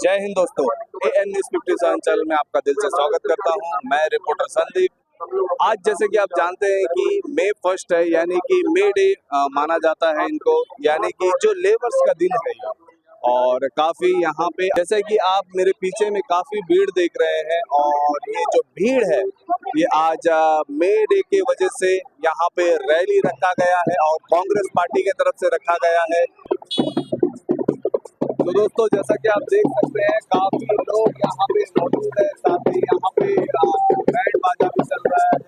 जय हिंद दोस्तों, an news 57 channel में आपका दिल से स्वागत करता हूं। मैं रिपोर्टर संदीप। आज जैसे कि आप जानते हैं कि मई 1 है, यानी कि मे डे माना जाता है इनको, यानी कि जो लेबर्स का दिन है ये। और काफी यहाँ पे जैसे कि आप मेरे पीछे में काफी भीड़ देख रहे हैं, और ये जो भीड़ है ये आज मे डे के वजह से यहाँ पे रैली रखा गया है और कांग्रेस पार्टी की तरफ से रखा गया है। तो दोस्तों, जैसा कि आप देख सकते हैं काफी लोग यहाँ पे मौजूद है, साथ ही यहाँ पे बैंड बाजा भी चल रहा है।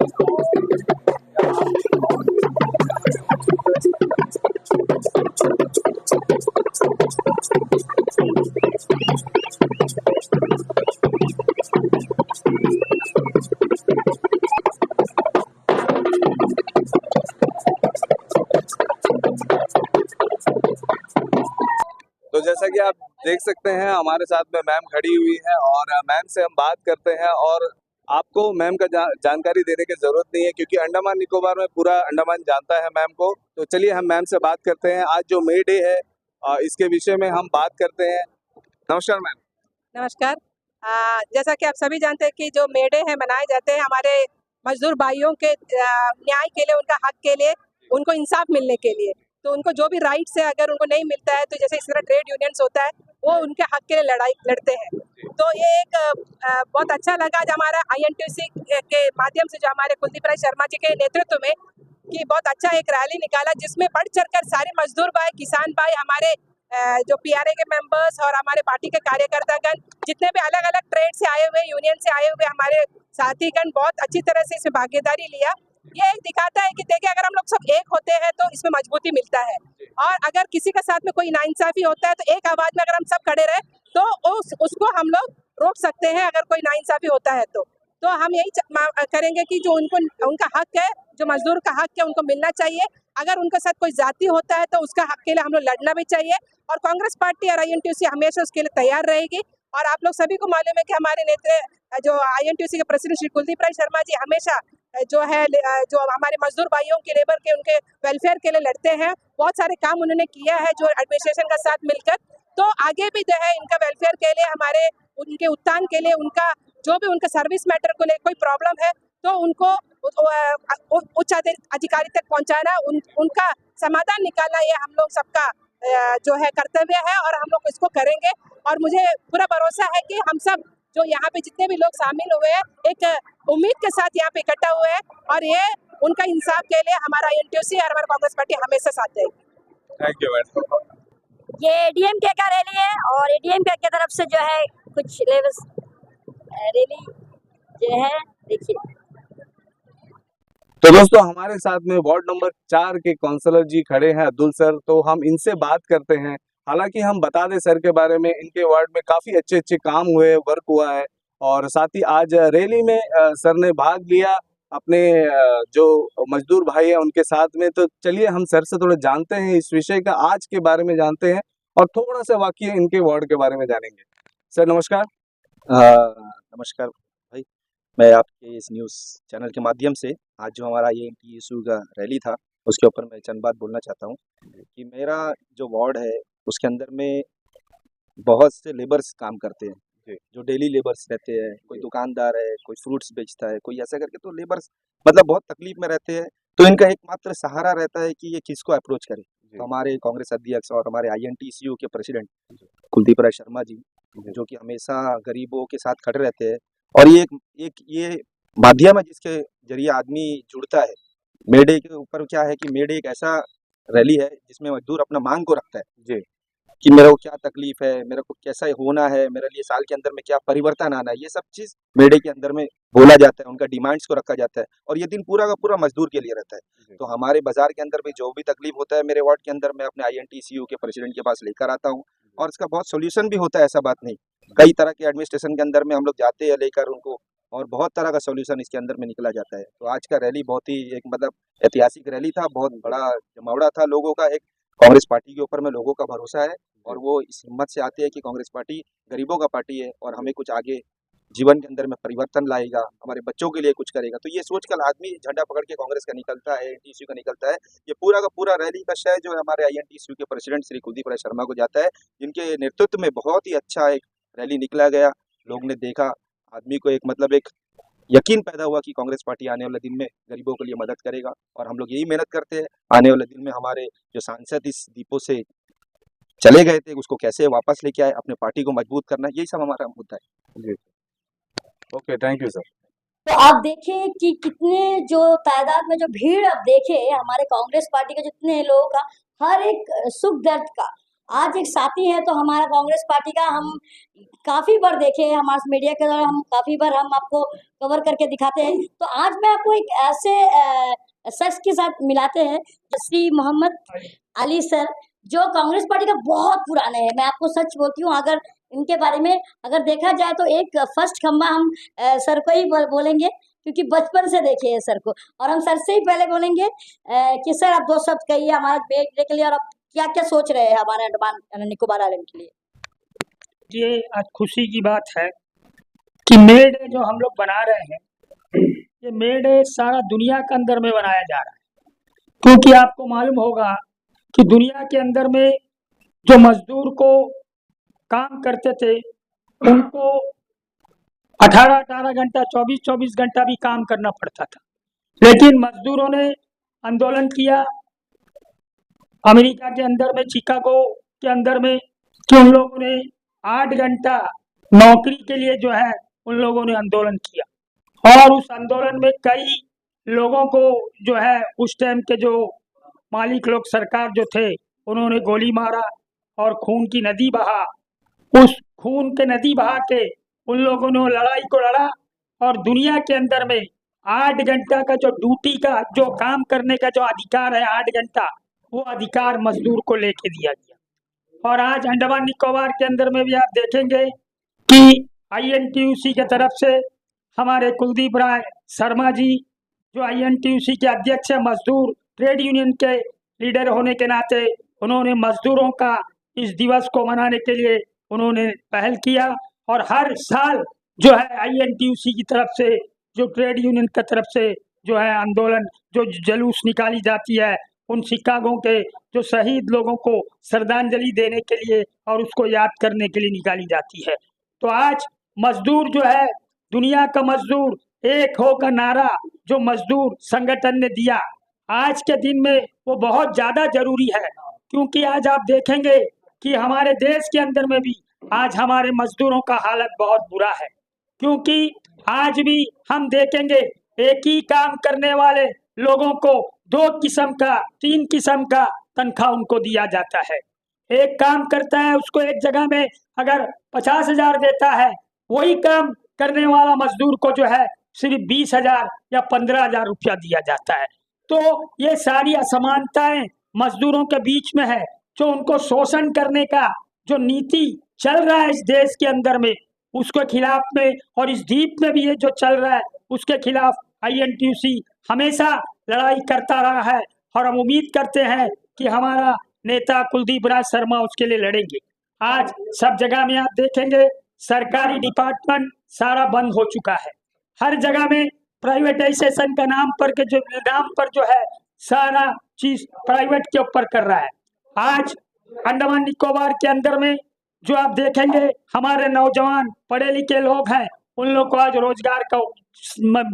तो जैसा कि आप देख सकते हैं हमारे साथ में मैम खड़ी हुई है, और मैम से हम बात करते हैं। और आपको मैम का जानकारी देने की जरूरत नहीं है, क्योंकि अंडमान निकोबार में पूरा अंडमान जानता है मैम को। तो चलिए हम मैम से बात करते हैं। आज जो मे डे है इसके विषय में हम बात करते हैं। नमस्कार मैम। नमस्कार। जैसा कि आप सभी जानते हैं कि जो मे डे है मनाए जाते हैं हमारे मजदूर भाइयों के न्याय के लिए, उनका हक के लिए, उनको इंसाफ मिलने के लिए। तो उनको जो भी राइट्स है अगर उनको नहीं मिलता है, तो जैसे इस तरह ट्रेड यूनियंस होता है वो उनके हक के लिए लड़ाई लड़ते हैं। तो ये एक बहुत अच्छा लगा आज हमारा INTUC के माध्यम से, जो हमारे कुलदीप राय शर्मा जी के नेतृत्व में, कि बहुत अच्छा एक रैली निकाला जिसमें बढ़ चढ़कर सारे मजदूर भाई, किसान भाई, हमारे जो PRA के मेंबर्स और हमारे पार्टी के कार्यकर्तागण, जितने भी अलग अलग ट्रेड से आए हुए, यूनियन से आए हुए हमारे साथीगण, बहुत अच्छी तरह से इसमें भागीदारी लिया। ये एक दिखाता है कि देखिए, अगर हम लोग सब एक होते हैं तो इसमें मजबूती मिलता है, और अगर किसी के साथ में कोई नाइंसाफी होता है तो एक आवाज में अगर हम सब खड़े रहे तो उसको हम लोग रोक सकते हैं, अगर कोई नाइंसाफी होता है तो हम यही करेंगे कि जो उनका हक है, जो मजदूर का हक है, उनको मिलना चाहिए। अगर उनके साथ कोई जाति होता है तो उसका हक के लिए हम लोग लड़ना भी चाहिए, और कांग्रेस पार्टी और INTUC हमेशा उसके लिए तैयार रहेगी। और आप लोग सभी को मालूम है कि हमारे नेता जो INTUC के प्रेसिडेंट श्री कुलदीप राय शर्मा जी हमेशा जो हमारे मजदूर भाइयों के, लेबर के, उनके वेलफेयर के लिए लड़ते हैं। बहुत सारे काम उन्होंने किया है जो एडमिनिस्ट्रेशन का साथ मिलकर। तो आगे भी जो है इनका वेलफेयर के लिए, हमारे उनके उत्थान के लिए, उनका जो भी उनका सर्विस मैटर को लेकर कोई प्रॉब्लम है तो उनको उच्च अधिकारी तक पहुंचाना, उनका समाधान निकालना, ये हम लोग सबका जो है कर्तव्य है, और हम लोग इसको करेंगे। और मुझे पूरा भरोसा है कि हम सब जो यहाँ पे जितने भी लोग शामिल हुए हैं, एक उम्मीद के साथ यहाँ पे इकट्ठा हुए हैं, और ये उनका इंसाफ के लिए हमारा INTUC और हमारा कांग्रेस पार्टी हमेशा साथ देगी। Thank you madam. ये ADMK का रैली है, और ADMK की तरफ से जो है कुछ लेबर्स रैली जो है, देखिए। तो दोस्तों, हमारे साथ में वार्ड नंबर 4 के काउंसलर जी खड़े हैं, अब्दुल सर। तो हम इनसे बात करते हैं। हालांकि हम बता दें सर के बारे में, इनके वार्ड में काफी अच्छे अच्छे काम हुए, वर्क हुआ है, और साथ ही आज रैली में सर ने भाग लिया अपने जो मजदूर भाई है उनके साथ में। तो चलिए हम सर से थोड़ा जानते हैं इस विषय का, आज के बारे में जानते हैं, और थोड़ा सा वाकई इनके वार्ड के बारे में जानेंगे। सर नमस्कार। नमस्कार भाई, मैं आपके इस न्यूज़ चैनल के माध्यम से आज जो हमारा INTUC का रैली था उसके ऊपर मैं चंद बात बोलना चाहता हूँ कि मेरा जो वार्ड है उसके अंदर में बहुत से लेबर्स काम करते हैं, जो डेली लेबर्स रहते हैं। कोई दुकानदार है, कोई फ्रूट्स बेचता है, कोई ऐसा करके, तो लेबर्स मतलब बहुत तकलीफ में रहते हैं। तो इनका एकमात्र सहारा रहता है कि ये किसको अप्रोच करे। तो हमारे कांग्रेस अध्यक्ष और हमारे INTUC के प्रेसिडेंट कुलदीप राय शर्मा जी, जो कि हमेशा गरीबों के साथ खड़े रहते हैं, और ये माध्यम है जिसके जरिए आदमी जुड़ता है। मे डे के ऊपर क्या है कि मे डे एक ऐसा रैली है जिसमें मजदूर अपना मांग को रखता है जी, कि मेरे को क्या तकलीफ है, मेरे को कैसा होना है, मेरे लिए साल के अंदर में क्या परिवर्तन आना है, ये सब चीज मे डे के अंदर में बोला जाता है, उनका डिमांड्स को रखा जाता है, और ये दिन पूरा का पूरा मजदूर के लिए रहता है। तो हमारे बाजार के अंदर भी जो भी तकलीफ होता है मेरे वार्ड के अंदर, मैं अपने INTUC के प्रेसिडेंट के पास लेकर आता हूँ, और इसका बहुत सोल्यूशन भी होता है, ऐसा बात नहीं। कई तरह के एडमिनिस्ट्रेशन के अंदर में हम लोग जाते हैं लेकर उनको, और बहुत तरह का सोल्यूशन इसके अंदर में निकला जाता है। तो आज का रैली बहुत ही एक मतलब ऐतिहासिक रैली था, बहुत बड़ा जमावड़ा था लोगों का। एक कांग्रेस पार्टी के ऊपर में लोगों का भरोसा है, और वो इस हिम्मत से आते हैं कि कांग्रेस पार्टी गरीबों का पार्टी है, और हमें कुछ आगे जीवन के अंदर में परिवर्तन लाएगा, हमारे बच्चों के लिए कुछ करेगा। तो ये सोचकर आदमी झंडा पकड़ के कांग्रेस का निकलता है, INTUC का निकलता है। ये पूरा का पूरा रैली का श्रेय जो है हमारे INTUC के प्रेसिडेंट श्री कुलदीप राय शर्मा को जाता है, जिनके नेतृत्व में बहुत ही अच्छा एक रैली निकला गया, लोग ने देखा, आदमी को एक मतलब एक यकीन पैदा हुआ कि कांग्रेस पार्टी आने वाले दिन में गरीबों के लिए मदद करेगा। और हम लोग यही मेहनत करते हैं, आने वाले दिन में हमारे जो सांसद इस दीपों से चले गए थे उसको कैसे वापस लेके आए, अपने पार्टी को मजबूत करना, यही सब हमारा मुद्दा है। Okay, thank you sir. तो आप देखें कि कितने जो तादाद में जो भीड़ आप देखे हमारे कांग्रेस पार्टी के जितने लोगों का, हर एक सुख दर्द का आज एक साथी है। तो हमारा कांग्रेस पार्टी का हम काफी बार देखे, हमारे मीडिया के द्वारा हम काफी बार हम आपको कवर करके दिखाते हैं। तो आज मैं आपको एक ऐसे शख्स के साथ मिलाते हैं, श्री मोहम्मद अली सर, जो कांग्रेस पार्टी का बहुत पुराने हैं। मैं आपको सच बोलती हूँ, अगर इनके बारे में अगर देखा जाए तो एक फर्स्ट खंबा हम सर को ही बोलेंगे, क्योंकि बचपन से देखे हैं सर को। और हम सर से ही पहले बोलेंगे कि सर आप 2 शब्द कहिए हमारे बेटे के लिए, और आप क्या क्या सोच रहे हैं हमारे अंडमान निकोबार आइलैंड के लिए। ये आज खुशी की बात है कि मेड डे जो हम लोग बना रहे हैं, ये मेड डे सारा दुनिया के अंदर में बनाया जा रहा है, क्योंकि आपको मालूम होगा कि दुनिया के अंदर में जो मजदूर को काम करते थे उनको 18-18 घंटा 24-24 घंटा भी काम करना पड़ता था। लेकिन मजदूरों ने आंदोलन किया अमेरिका के अंदर में, शिकागो के अंदर में, कि उन लोगों ने 8 घंटा नौकरी के लिए जो है उन लोगों ने आंदोलन किया। और उस आंदोलन में कई लोगों को जो है उस टाइम के जो मालिक लोग, सरकार जो थे, उन्होंने गोली मारा और खून की नदी बहा। उस खून के नदी बहा के उन लोगों ने लड़ाई को लड़ा, और दुनिया के अंदर में 8 घंटा का जो ड्यूटी का जो काम करने का जो अधिकार है 8 घंटा, वो अधिकार मजदूर को लेके दिया गया। और आज अंडमान निकोबार के अंदर में भी आप देखेंगे कि INTUC के तरफ से हमारे कुलदीप राय शर्मा जी, जो INTUC के अध्यक्ष है, मजदूर ट्रेड यूनियन के लीडर होने के नाते, उन्होंने मजदूरों का इस दिवस को मनाने के लिए उन्होंने पहल किया। और हर साल जो है INTUC की तरफ से, जो ट्रेड यूनियन की तरफ से जो है आंदोलन, जो जुलूस निकाली जाती है, उन शिकागो के जो शहीद लोगों को श्रद्धांजलि देने के लिए और उसको याद करने के लिए निकाली जाती है। तो आज मजदूर जो है, दुनिया का मजदूर एक हो का नारा जो मजदूर संगठन ने दिया आज के दिन में, वो बहुत ज़्यादा जरूरी है। क्योंकि आज आप देखेंगे कि हमारे देश के अंदर में भी आज हमारे मजदूरों का हालत बहुत बुरा है। क्योंकि आज भी हम देखेंगे एक ही काम करने वाले लोगों को 2 किस्म का, 3 किस्म का तनख्वाह उनको दिया जाता है। एक काम करता है, उसको एक जगह में अगर 50,000 देता है, वही काम करने वाला मजदूर को जो है सिर्फ 20,000 या 15,000 रुपया दिया जाता है। तो ये सारी असमानताएं मजदूरों के बीच में है, जो उनको शोषण करने का जो नीति चल रहा है इस देश के अंदर में, उसके खिलाफ में, और इस द्वीप में भी ये जो चल रहा है उसके खिलाफ INTUC हमेशा लड़ाई करता रहा है। और हम उम्मीद करते हैं कि हमारा नेता कुलदीप राय शर्मा उसके लिए लड़ेंगे। आज सब जगह में आप देखेंगे सरकारी डिपार्टमेंट सारा बंद हो चुका है। हर जगह में प्राइवेटाइजेशन का नाम पर जो है सारा चीज प्राइवेट के ऊपर कर रहा है। आज अंडमान निकोबार के अंदर में जो आप देखेंगे हमारे नौजवान पढ़े लिखे लोग हैं, उन लोग को आज रोजगार का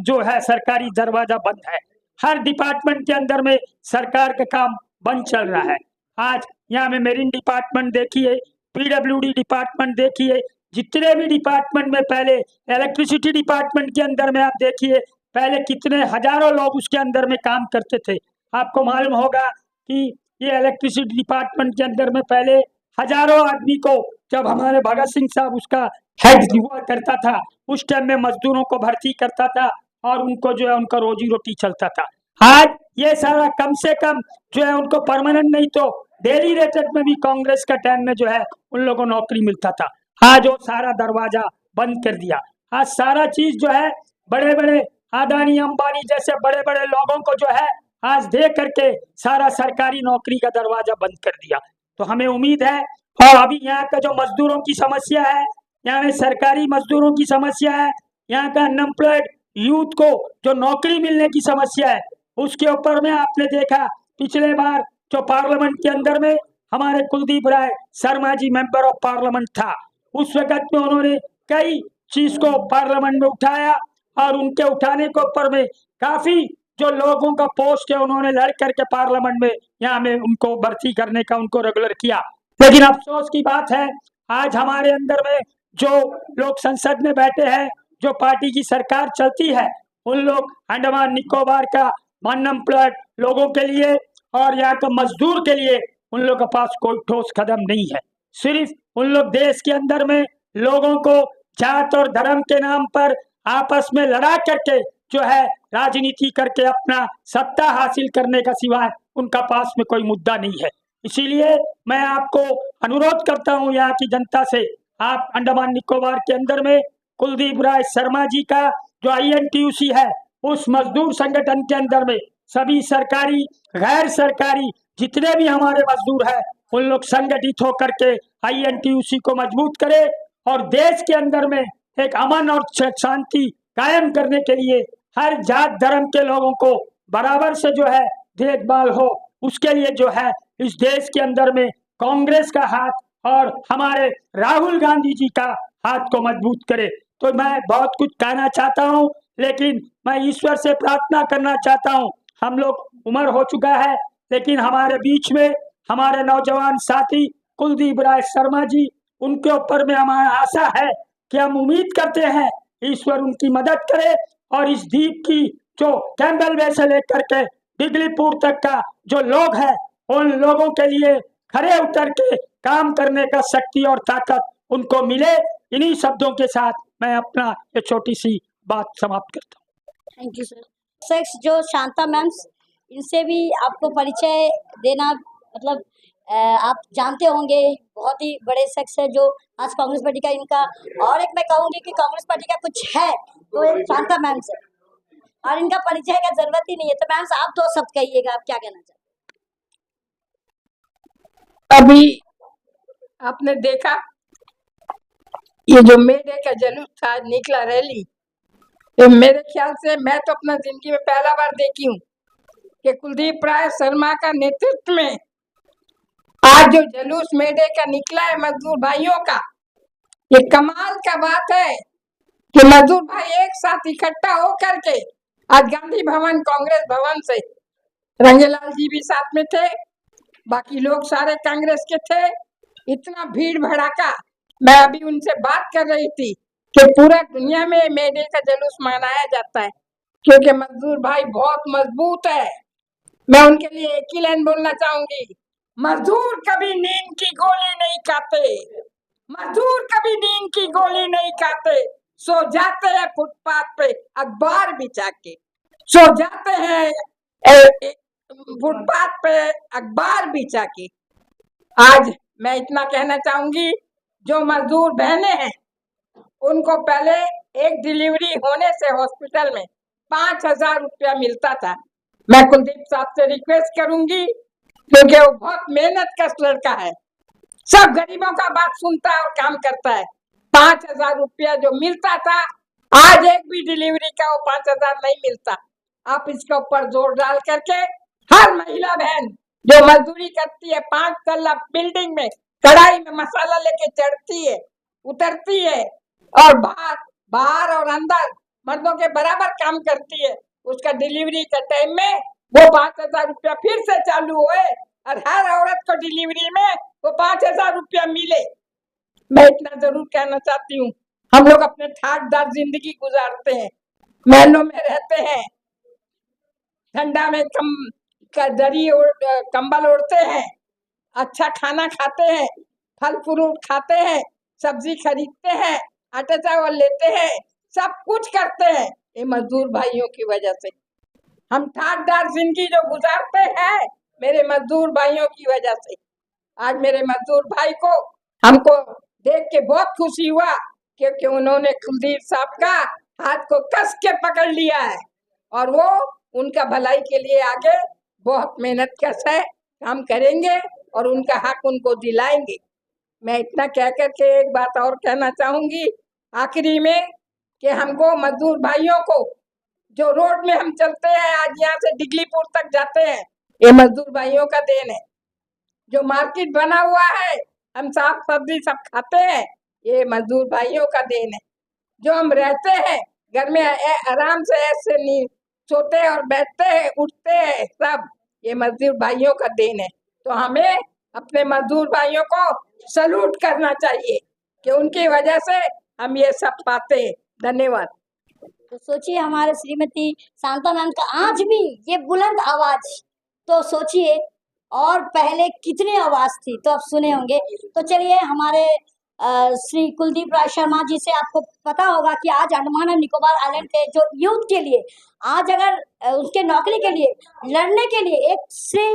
जो है सरकारी दरवाजा बंद है। हर डिपार्टमेंट के अंदर में सरकार का काम बंद चल रहा है। आज यहाँ में मेरीन डिपार्टमेंट देखिए, PWD डिपार्टमेंट देखिए, जितने भी डिपार्टमेंट में, पहले इलेक्ट्रिसिटी डिपार्टमेंट के अंदर में आप देखिए पहले कितने हजारों लोग उसके अंदर में काम करते थे। आपको मालूम होगा कि ये इलेक्ट्रिसिटी डिपार्टमेंट के अंदर में पहले हजारों आदमी को, जब हमारे भगत सिंह साहब उसका हेड हुआ करता था, उस टाइम में मजदूरों को भर्ती करता था और उनको जो है उनका रोजी रोटी चलता था। आज ये सारा कम से कम जो है उनको परमानेंट नहीं तो डेली रेटेड में भी कांग्रेस का टाइम में जो है उन लोगों को नौकरी मिलता था। आज वो सारा दरवाजा बंद कर दिया। आज सारा चीज जो है बड़े बड़े अदानी अंबानी जैसे बड़े बड़े लोगों को जो है आज दे करके सारा सरकारी नौकरी का दरवाजा बंद कर दिया। तो हमें उम्मीद है, और अभी यहाँ का जो मजदूरों की समस्या है, यहाँ में सरकारी मजदूरों की समस्या है, यहाँ का अनएम्प्लॉयड यूथ को जो नौकरी मिलने की समस्या है, उसके ऊपर में आपने देखा पिछले बार जो पार्लियामेंट के अंदर में हमारे Kuldeep Rai Sharma ji member of parliament था, उस वक्त में उन्होंने कई चीज को पार्लियामेंट में उठाया और उनके उठाने के ऊपर में काफी जो लोगों का पोस्ट है उन्होंने लड़ करके पार्लियामेंट में यहाँ में उनको भर्ती करने का उनको रेगुलर किया। लेकिन अफसोस की बात है आज हमारे अंदर में जो लोग संसद में बैठे हैं, जो पार्टी की सरकार चलती है, उन लोग अंडमान निकोबार का अनएम्प्लॉयड लोगों के लिए और यहाँ का मजदूर के लिए उन लोगों के पास कोई ठोस कदम नहीं है। सिर्फ उन लोग देश के अंदर में लोगों को जात और धर्म के नाम पर आपस में लड़ा करके जो है राजनीति करके अपना सत्ता हासिल करने का सिवाय उनका पास में कोई मुद्दा नहीं है। इसीलिए मैं आपको अनुरोध करता हूं यहाँ की जनता से, आप अंडमान निकोबार के अंदर में कुलदीप राय शर्मा जी का जो INTUC है उस मजदूर संगठन के अंदर में सभी सरकारी गैर सरकारी जितने भी हमारे मजदूर हैं उन लोग संगठित होकर के INTUC को मजबूत करे और देश के अंदर में एक अमन और शांति कायम करने के लिए हर जात धर्म के लोगों को बराबर से जो है देखभाल हो, उसके लिए जो है इस देश के अंदर में कांग्रेस का हाथ और हमारे राहुल गांधी जी का हाथ को मजबूत करे। तो मैं बहुत कुछ कहना चाहता हूं, लेकिन मैं ईश्वर से प्रार्थना करना चाहता हूं। हम लोग उम्र हो चुका है, लेकिन हमारे बीच में हमारे नौजवान साथी कुलदीप राय शर्मा जी, उनके ऊपर में हमारा आशा है कि हम उम्मीद करते हैं ईश्वर उनकी मदद करे और इस द्वीप की जो कैंबल वे से लेकर के दिगलीपुर तक का जो लोग हैं उन लोगों के लिए खड़े उतर के काम करने का शक्ति और ताकत उनको मिले। इन्हीं शब्दों के साथ मैं अपना ये छोटी सी बात समाप्त करता हूँ। Thank you sir. सेक्स जो शांता मैम्स, इनसे भी आपको परिचय देना, मतलब आप जानते होंगे बहुत ही बड़े शख्स है जो आज कांग्रेस पार्टी का इनका, और एक मैं कहूँगी कि कांग्रेस पार्टी का कुछ है तो एक शांता मैम्स है और इनका परिचय का जरूरत ही नहीं है। तो मैम्स आप दो शब्द कहिएगा, आप क्या कहना चाहते हैं? अभी आपने देखा ये जो मे डे का जुलूस था, निकला रैली, तो मेरे ख्याल से मैं तो अपना जिंदगी में पहला बार देखी हूँ कि कुलदीप राय शर्मा का नेतृत्व में आज जो जुलूस मे डे का निकला है मजदूर भाइयों का, ये कमाल का बात है कि मजदूर भाई एक साथ इकट्ठा होकर के आज गांधी भवन कांग्रेस भवन से, रंगेलाल जी भी साथ में थे, बाकी लोग सारे कांग्रेस के थे, इतना भीड़ भड़ाका। मैं अभी उनसे बात कर रही थी कि पूरा दुनिया में मे डे का जुलूस मनाया जाता है क्योंकि मजदूर भाई बहुत मजबूत है। मैं उनके लिए एक ही लाइन बोलना चाहूंगी, मजदूर कभी नींद की गोली नहीं खाते, मजदूर कभी नींद की गोली नहीं खाते, सो जाते हैं फुटपाथ पे अखबार बिछा के, सो जाते हैं फुटपाथ पे अखबार बिछा के। आज मैं इतना कहना चाहूंगी, जो मजदूर बहनें हैं उनको पहले एक डिलीवरी होने से हॉस्पिटल में 5,000 रुपया मिलता था। मैं कुलदीप साहब से रिक्वेस्ट करूंगी क्योंकि वो बहुत मेहनत कश लड़का है, सब गरीबों का बात सुनता है और काम करता है। 5,000 रुपया जो मिलता था, आज एक भी डिलीवरी का वो 5,000 नहीं मिलता। आप इसके ऊपर जोर डाल करके हर महिला बहन जो मजदूरी करती है, 5 तल्ला बिल्डिंग में कढ़ाई में मसाला लेके चढ़ती है, उतरती है और बाहर और अंदर मर्दों के बराबर काम करती है, उसका डिलीवरी के टाइम में वो 5,000 रुपया फिर से चालू हुए और हर औरत को डिलीवरी में वो 5,000 रुपया मिले। मैं इतना जरूर कहना चाहती हूँ, हम लोग अपने ठाटदार जिंदगी गुजारते हैं, महलों में रहते हैं, ठंडा में कंबल ओढ़ते हैं, अच्छा खाना खाते हैं, फल फ्रूट खाते हैं, सब्जी खरीदते हैं, आटा चावल लेते हैं, सब कुछ करते हैं, ये मजदूर भाइयों की वजह से। हम ठाटदार जिंदगी जो गुजारते हैं मेरे मजदूर भाइयों की वजह से। आज मेरे मजदूर भाई को हमको देख के बहुत खुशी हुआ क्योंकि उन्होंने कुलदीप साहब का हाथ को कस के पकड़ लिया है और वो उनका भलाई के लिए आगे बहुत मेहनत कश है, काम करेंगे और उनका हक उनको दिलाएंगे। मैं इतना कह करके एक बात और कहना चाहूंगी आखिरी में कि हमको मजदूर भाइयों को जो रोड में हम चलते हैं, आज यहाँ से दिगलीपुर तक जाते हैं, ये मजदूर भाइयों का देन है। जो मार्केट बना हुआ है, हम साग सब्जी सब खाते हैं, ये मजदूर भाइयों का देन है। जो हम रहते हैं घर में आराम से ऐसे नहीं सोते और बैठते हैं उठते हैं सब, ये मजदूर भाइयों का देन है। तो हमें अपने मजदूर भाइयों को सलूट करना चाहिए कि उनकी वजह से हम ये सब पाते हैं। धन्यवाद। तो सोचिए हमारे श्रीमती शांता मैम का आज भी ये बुलंद आवाज, तो सोचिए और पहले कितनी आवाज थी, तो आप सुने होंगे। तो चलिए हमारे श्री कुलदीप राय शर्मा जी से, आपको पता होगा कि आज अंडमान एंड निकोबार आइलैंड के जो यूथ के लिए आज अगर उसके नौकरी के लिए लड़ने के लिए एक श्री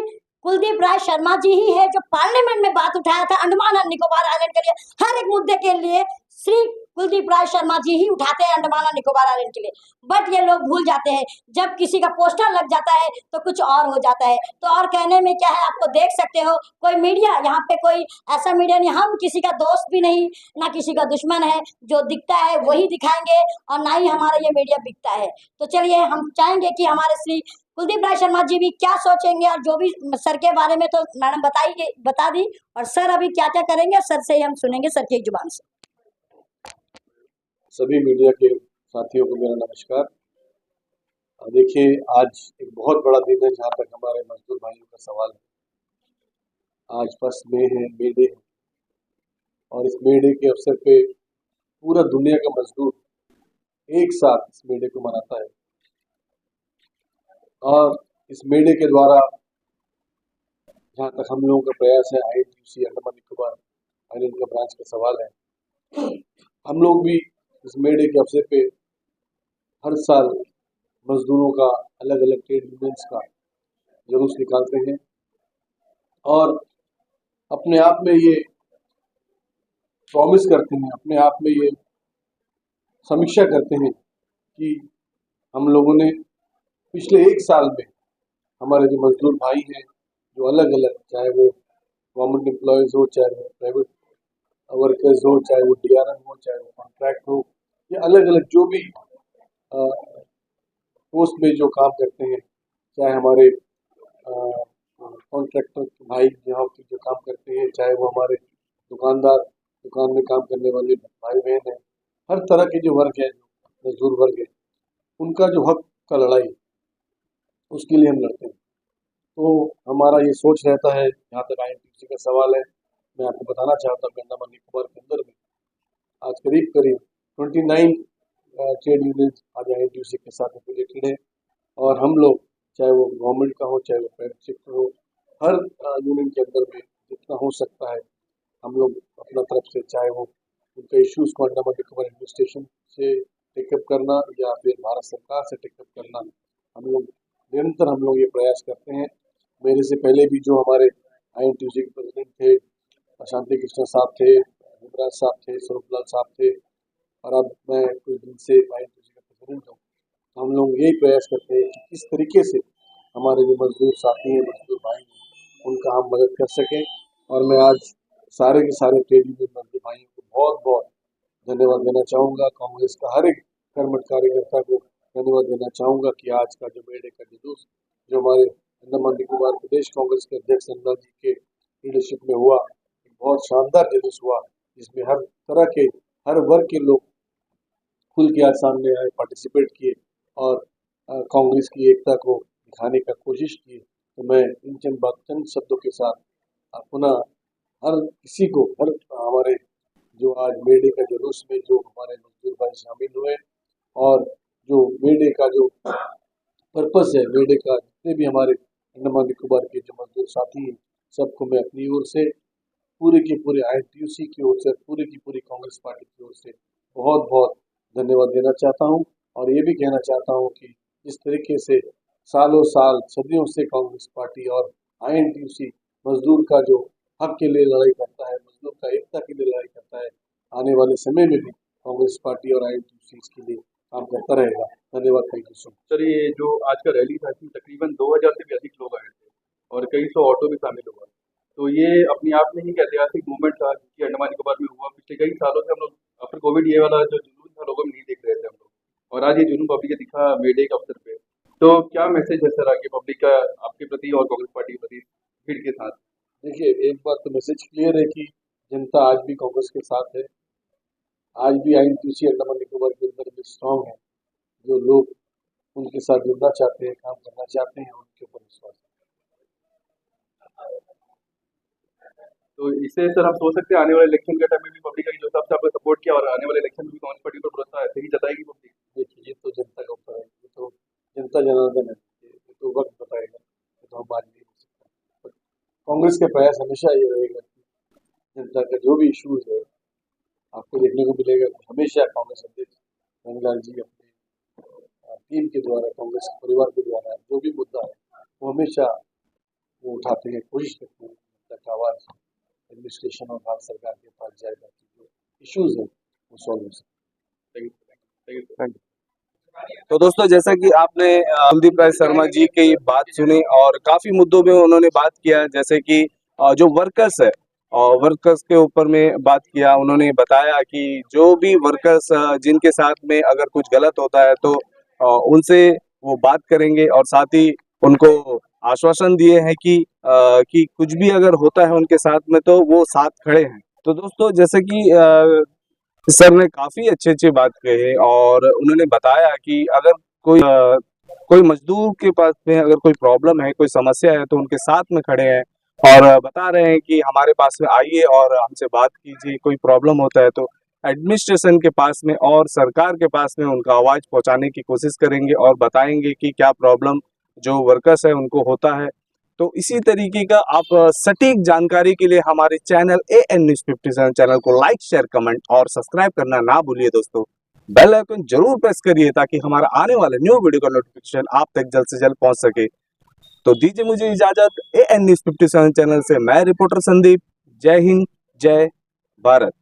कुलदीप राय शर्मा जी ही है जो पार्लियामेंट में बात उठाया था अंडमान एंड निकोबार आइलैंड के लिए। हर एक मुद्दे के लिए श्री कुलदीप राय शर्मा जी ही उठाते हैं अंडमान और निकोबार आइलैंड के लिए। बट ये लोग भूल जाते हैं, जब किसी का पोस्टर लग जाता है तो कुछ और हो जाता है। तो और कहने में क्या है, आपको देख सकते हो कोई मीडिया यहाँ पे कोई ऐसा मीडिया नहीं, हम किसी का दोस्त भी नहीं ना किसी का दुश्मन है, जो दिखता है वही दिखाएंगे और ना ही हमारा ये मीडिया बिकता है। तो चलिए हम चाहेंगे कि हमारे श्री कुलदीप राय शर्मा जी भी क्या सोचेंगे और जो भी सर के बारे में तो मैडम बता दी, और सर अभी क्या क्या करेंगे सर से ही हम सुनेंगे, सर की जुबान से। सभी मीडिया के साथियों को मेरा नमस्कार। देखिए आज एक बहुत बड़ा दिन है जहाँ तक हमारे मजदूर भाइयों का सवाल है। आज 1 मई है, मे डे है, और इस मे डे के अवसर पे पूरा दुनिया का मजदूर एक साथ इस मे डे को मनाता है। और इस मे डे के द्वारा जहाँ तक हम लोगों का प्रयास है, INTUC अंडमान निकोबार आइलैंड का ब्रांच का सवाल है, हम लोग भी इस मे डे के अवसर पे हर साल मजदूरों का अलग अलग ट्रेड यूनियंस का जुलूस निकालते हैं और अपने आप में ये प्रॉमिस करते हैं, अपने आप में ये समीक्षा करते हैं कि हम लोगों ने पिछले 1 साल में हमारे जो मजदूर भाई हैं जो अलग अलग, चाहे वो गवर्नमेंट एम्प्लॉयज हो, चाहे वो प्राइवेट वर्कर्स हो, चाहे वो DRM हो, चाहे वो कॉन्ट्रैक्ट हो, या अलग अलग जो भी पोस्ट में जो काम करते हैं, चाहे हमारे कॉन्ट्रैक्टर भाई यहाँ पे जो काम करते हैं, चाहे वो हमारे दुकानदार, दुकान में काम करने वाले भाई बहन हैं, हर तरह के जो वर्ग है, मजदूर वर्ग है, उनका जो हक का लड़ाई उसके लिए हम लड़ते हैं। तो हमारा ये सोच रहता है, जहाँ तक INTUC का सवाल है, मैं आपको बताना चाहता हूँ कि अंडमान निकोबार के अंदर में आज करीब 29 ट्रेड यूनियन आज INTUC के साथ एफिलिएटेड है। और हम लोग, चाहे वो गवर्नमेंट का हो, चाहे वो प्राइवेट सेक्टर हो, हर यूनियन के अंदर में जितना हो सकता है हम लोग अपना तरफ से, चाहे वो उनके इश्यूज़ को अंडमान निकोबार एडमिनिस्ट्रेशन से टेकअप करना या फिर भारत सरकार से टेकअप करना, हम लोग निरंतर ये प्रयास करते हैं। मेरे से पहले भी जो हमारे INTUC के प्रेसिडेंट थे, शांति कृष्ण साहब थे, युवराज साहब थे, स्वरूपलाल साहब थे, और अब मैं कुछ दिन से INTUC का प्रेसिडेंट हूँ। हम लोग यही प्रयास करते हैं कि किस तरीके से हमारे जो मजदूर साथी हैं, मजदूर भाई हैं, उनका हम मदद कर सकें। और मैं आज सारे के सारे ट्रेड यूनियन मजदूर भाइयों को बहुत बहुत धन्यवाद देना चाहूँगा। कांग्रेस का हर एक कर्मठ कार्यकर्ता को धन्यवाद देना चाहूँगा कि आज का जो मे डे का जुलूस जो हमारे अंडमान निकोबार प्रदेश कांग्रेस के अध्यक्ष नंदा जी के लीडरशिप में हुआ, बहुत शानदार जुलूस हुआ, जिसमें हर तरह के, हर वर्ग के लोग खुल के आज सामने आए, पार्टिसिपेट किए और कांग्रेस की एकता को दिखाने का कोशिश की। तो मैं इन चंद शब्दों के साथ पुनः हर किसी को, हर हमारे जो आज मे डे का जुलूस में जो हमारे मजदूर भाई शामिल हुए, और जो मे डे का जो पर्पस है, मे डे का जितने भी हमारे अंडमान निकोबार के जो मजदूर साथी हैं, सबको मैं अपनी ओर से, पूरे के पूरे INTUC की ओर से, पूरी की पूरी कांग्रेस पार्टी की ओर से बहुत बहुत धन्यवाद देना चाहता हूं। और ये भी कहना चाहता हूं कि जिस तरीके से सालों साल, सदियों से कांग्रेस पार्टी और INTUC मजदूर का जो हक के लिए लड़ाई करता है, मजदूर का एकता के लिए लड़ाई करता है, आने वाले समय में भी कांग्रेस पार्टी और INTUC इसके लिए काम करता रहेगा। धन्यवाद। Thank you so much. Sir, ये जो आज का रैली था, इसमें तकरीबन 2000 से भी अधिक लोग आए थे और कई सौ ऑटो भी शामिल हुआ। तो ये अपने आप में ही एक ऐतिहासिक मूवमेंट था कि अंडमान निकोबार में हुआ। पिछले कई सालों से हम लोग आफ्टर कोविड ये वाला जो जुनून था लोगों में नहीं देख रहे थे हम लोग, और आज ये जुनून पब्लिक दिखा मे डे के अवसर पे। तो क्या मैसेज है सर आगे पब्लिक का आपके प्रति और कांग्रेस पार्टी के प्रति भीड़ के साथ? देखिए, एक बात तो मैसेज क्लियर है कि जनता आज भी कांग्रेस के साथ है, आज भी INTUC अंडमान निकोबार के अंदर भी स्ट्रांग है। जो लोग उनके साथ जुड़ना चाहते हैं, काम करना चाहते हैं, उनके ऊपर विश्वास है। तो इससे सर हम सोच सकते हैं आने वाले इलेक्शन के टाइम में भी पब्लिक जो सबसे आपको सपोर्ट किया और आने वाले इलेक्शन में भी कांग्रेस पार्टी पर भरोसा ऐसे ही जताएगी पब्लिक। देखिए, ये तो जनता का ऊपर है, ये तो जनता जनार्दन है, ये तो वक्त बताएगा, ये तो हम आज नहीं हो सकता। कांग्रेस का प्रयास हमेशा ये रहेगा कि जनता का जो भी इश्यूज है आपको देखने को मिलेगा। हमेशा कांग्रेस अध्यक्ष रंगलाल जी अपने टीम के द्वारा, कांग्रेस परिवार के द्वारा जो भी मुद्दा है वो हमेशा वो उठाते हैं, कोशिश करते हैं जनता का आवाज़ एडमिनिस्ट्रेशन और भारत सरकार के पास जाए ताकि जो इश्यूज है वो सॉल्व हो सके। Thank you. तो दोस्तों, जैसा कि आपने कुलदीप राय शर्मा जी की बात सुनी और काफी मुद्दों में उन्होंने बात किया, जैसे कि जो वर्कर्स है और वर्कर्स के ऊपर में बात किया। उन्होंने बताया कि जो भी वर्कर्स जिनके साथ में अगर कुछ गलत होता है तो उनसे वो बात करेंगे और साथ ही उनको आश्वासन दिए हैं कि कुछ भी अगर होता है उनके साथ में तो वो साथ खड़े हैं। तो दोस्तों, जैसे कि सर ने काफी अच्छी बात कही और उन्होंने बताया कि अगर कोई मजदूर के पास में अगर कोई प्रॉब्लम है, कोई समस्या है तो उनके साथ में खड़े हैं और बता रहे हैं कि हमारे पास में आइए और हमसे बात कीजिए। कोई प्रॉब्लम होता है तो एडमिनिस्ट्रेशन के पास में और सरकार के पास में उनका आवाज पहुंचाने की कोशिश करेंगे और बताएंगे कि क्या प्रॉब्लम जो वर्कर्स है उनको होता है। तो इसी तरीके का आप सटीक जानकारी के लिए हमारे चैनल AN News 57 चैनल को लाइक, शेयर, कमेंट और सब्सक्राइब करना ना भूलिए दोस्तों। बेल आइकन जरूर प्रेस करिए ताकि हमारा आने वाले न्यू वीडियो का नोटिफिकेशन आप तक जल्द से जल्द पहुंच सके। तो दीजिए मुझे इजाजत। AN News 57 चैनल से मैं रिपोर्टर संदीप। जय हिंद, जय भारत।